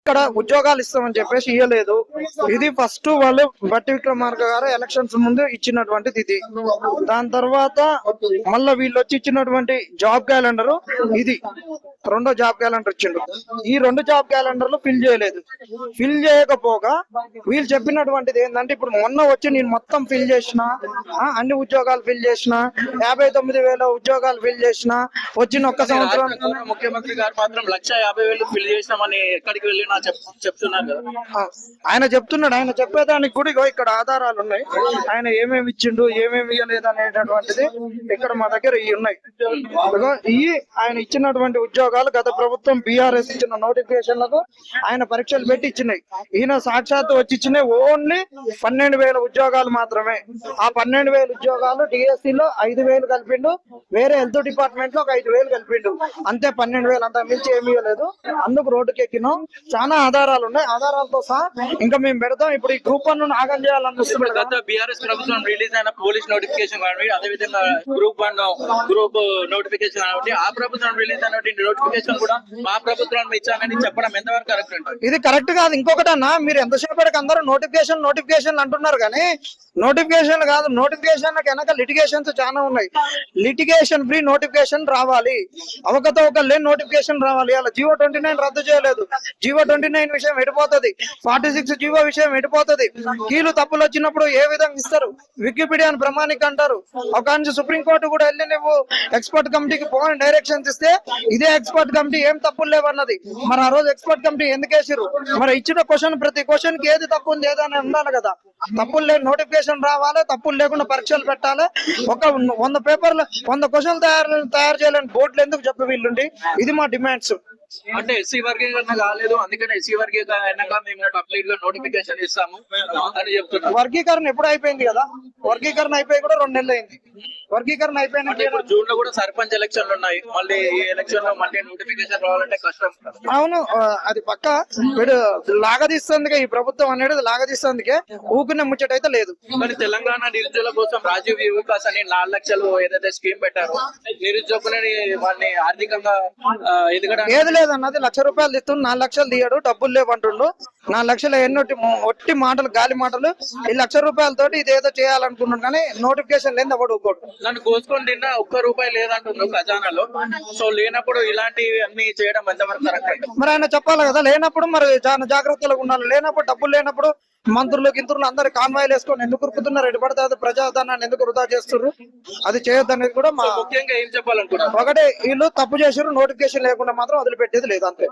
ఇక్కడ ఉద్యోగాలు ఇస్తామని చెప్పేసి ఇవ్వలేదు. ఇది ఫస్ట్ వాళ్ళు బట్టి విక్రమార్క గారు ఎలక్షన్స్ ముందు ఇచ్చినటువంటిది ఇది. దాని తర్వాత మళ్ళీ వీళ్ళు వచ్చి ఇచ్చినటువంటి జాబ్ క్యాలెండర్ ఇది రెండో జాబ్ క్యాలెండర్ ఇచ్చిండు. ఈ రెండు జాబ్ క్యాలెండర్లు ఫిల్ చేయలేదు. ఫిల్ చేయకపోగా వీళ్ళు చెప్పినటువంటిది ఏంటంటే ఇప్పుడు మొన్న వచ్చి నేను మొత్తం ఫిల్ చేసిన, అన్ని ఉద్యోగాలు ఫిల్ చేసిన, 59,000 ఉద్యోగాలు ఫిల్ చేసిన, వచ్చిన ఒక్క సంవత్సరం ముఖ్యమంత్రి గారు మాత్రం 150,000 ఫిల్ చేసినామని ఎక్కడికి వెళ్ళి చెప్తున్నారు కదా. ఆయన చెప్తున్నాడు. ఆయన చెప్పేదానికి కూడా ఇక్కడ ఆధారాలు ఉన్నాయి. ఆయన ఏమేమి ఇచ్చిండు ఏమేమి ఇవ్వలేదు అనేటటువంటిది ఇక్కడ మా దగ్గర ఇవి ఉన్నాయి. ఈ ఆయన ఇచ్చినటువంటి ఉద్యోగాలు గత ప్రభుత్వం బీఆర్ఎస్ ఇచ్చిన నోటిఫికేషన్లకు ఆయన పరీక్షలు పెట్టి ఇచ్చినాయి. ఈయన సాక్షాత్తు వచ్చి ఇచ్చినాయి ఓన్లీ 12,000 ఉద్యోగాలు మాత్రమే. ఆ 12,000 ఉద్యోగాలు డిఎస్సిలో 5,000 కలిపిండు, వేరే హెల్త్ డిపార్ట్మెంట్ లో ఒక 5,000 కలిపిండు, అంతే 12,000. అంత మించి ఏమీ ఇవ్వలేదు. అందుకు రోడ్డుకి ఎక్కినాం. చాలా ఆధారాలు ఉన్నాయి. ఆధారాలతో సహా ఇంకా మేము పెడతాం. ఇప్పుడు ఈ గ్రూప్ 1 ఆగం చేయాలనిపిస్తుంది. గత బీఆర్ఎస్ ప్రభుత్వం రిలీజ్ అయిన పోలీస్ నోటిఫికేషన్ కానీ అదే విధంగా గ్రూప్ 1 గ్రూప్ నోటిఫికేషన్ కాబట్టి ఆ ప్రభుత్వం రిలీజ్ అయినటువంటి నోటిఫికేషన్ కూడా మా ప్రభుత్వం ఇచ్చానని చెప్పడం ఎంతవరకు కరెక్ట్ అంటారు? ఇది కరెక్ట్ కాదు. ఇంకొకటి అన్న, మీరు ఎంతసేపటికి అందరూ నోటిఫికేషన్ అంటున్నారు కానీ నోటిఫికేషన్ కాదు. నోటిఫికేషన్ వెనక లిటిగేషన్స్ చాలా ఉన్నాయి. లిటిగేషన్ ఫ్రీ నోటిఫికేషన్ రావాలి. అవకతవకలు లేని నోటిఫికేషన్ రావాలి. అలా జీవో 29 రద్దు చేయలేదు. జీవో 29 విషయం ఎడిపోతుంది. 46 జీవో విషయం ఎడిపోతుంది. కీలు తప్పులు వచ్చినప్పుడు ఏ విధంగా ఇస్తారు? వికీపీడియాను ప్రమాణిక అంటారు. ఒక సుప్రీంకోర్టు కూడా వెళ్ళి నువ్వు ఎక్స్పర్ట్ కమిటీకి పోని డైరెక్షన్స్ ఇస్తే ఇదే ఎక్స్పర్ట్ కమిటీ ఏం తప్పులు లేవన్నది. మరి ఆ రోజు ఎక్స్పర్ట్ కమిటీ ఎందుకు వేసిరు? మరి ఇచ్చిన క్వశ్చన్ ప్రతి క్వశ్చన్ కి ఏది తప్పు ఉంది ఏదని ఉండాలి కదా. తప్పులు లేని నోటిఫికేషన్ రావాలి. తప్పులు లేకుండా పరీక్షలు పెట్టాలి. ఒక 100 పేపర్లు 100 క్వశ్చన్లు తయారు చేయలేని బోర్డులు ఎందుకు చెప్పి వీళ్ళుండి? ఇది మా డిమాండ్స్. అంటే ఎస్సీ వర్గీకరణ కాలేదు, అందుకని ఎస్సీ వర్గీకరణ మేము కంప్లీట్ గా నోటిఫికేషన్ ఇస్తాము అని చెప్తున్నారు. వర్గీకరణ ఎప్పుడు అయిపోయింది కదా? వర్గీకరణ అయిపోయి కూడా 2 నెలలు అయింది. వర్గీకరణ అయిపోయిన జూన్ లో కూడా సర్పంచ్ ఎలక్షన్లు ఉన్నాయి. మళ్ళీ ఈ ఎలక్షన్ లో మళ్ళీ నోటిఫికేషన్ రావాలంటే కష్టం. అవును, అది పక్క వీడు లాగదీస్తుందిగా. ఈ ప్రభుత్వం అనేది లాగదీస్తుందికే. ఊకునే ముచ్చటైతే లేదు. మరి తెలంగాణ నిరుద్యోగుల కోసం రాజీవ్ వికాస్ అని 4 లక్షలు ఏదైతే స్కీమ్ పెట్టారో నిరుద్యోగులని వాళ్ళని ఆర్థికంగా ఎదగడానికి ఏది లేదన్నది. 1,00,000 రూపాయలు ఇస్తుంది, 4 లక్షలు తీయడు. డబ్బులు లేవంటుండు. 4 లక్షలు ఎన్నోటి ఒట్టి మాటలు, గాలి మాటలు. ఈ 1,00,000 రూపాయలతోటి ఇదేదో చేయాలనుకున్నాడు కానీ నోటిఫికేషన్ లేదు. ఎవడు నన్ను కోసుకొని తిన్నా ₹1 లేదంటున్నాడు ఖజానాలో. సో లేనప్పుడు ఇలాంటివి అన్ని చేయడం ఎంతవరకు కరెక్ట్? మరి ఆయన చెప్పాలి కదా. లేనప్పుడు మరి చాలా జాగ్రత్తగా ఉండాలి. లేనప్పుడు డబ్బులు లేనప్పుడు మంత్రులు గింత్రులు అందరు కాన్వాయిలు వేసుకొని ఎందుకు ఉరుకుతున్నారు? ఎటు అది ప్రజాధనాన్ని ఎందుకు వృధా చేస్తున్నారు? అది చేయొద్దు అనేది కూడా ముఖ్యంగా ఏం చెప్పాలనుకున్నారు. ఒకటే, వీళ్ళు తప్పు చేసారు. నోటిఫికేషన్ లేకుండా మాత్రం వదిలిపెట్టేది లేదు, అంతే.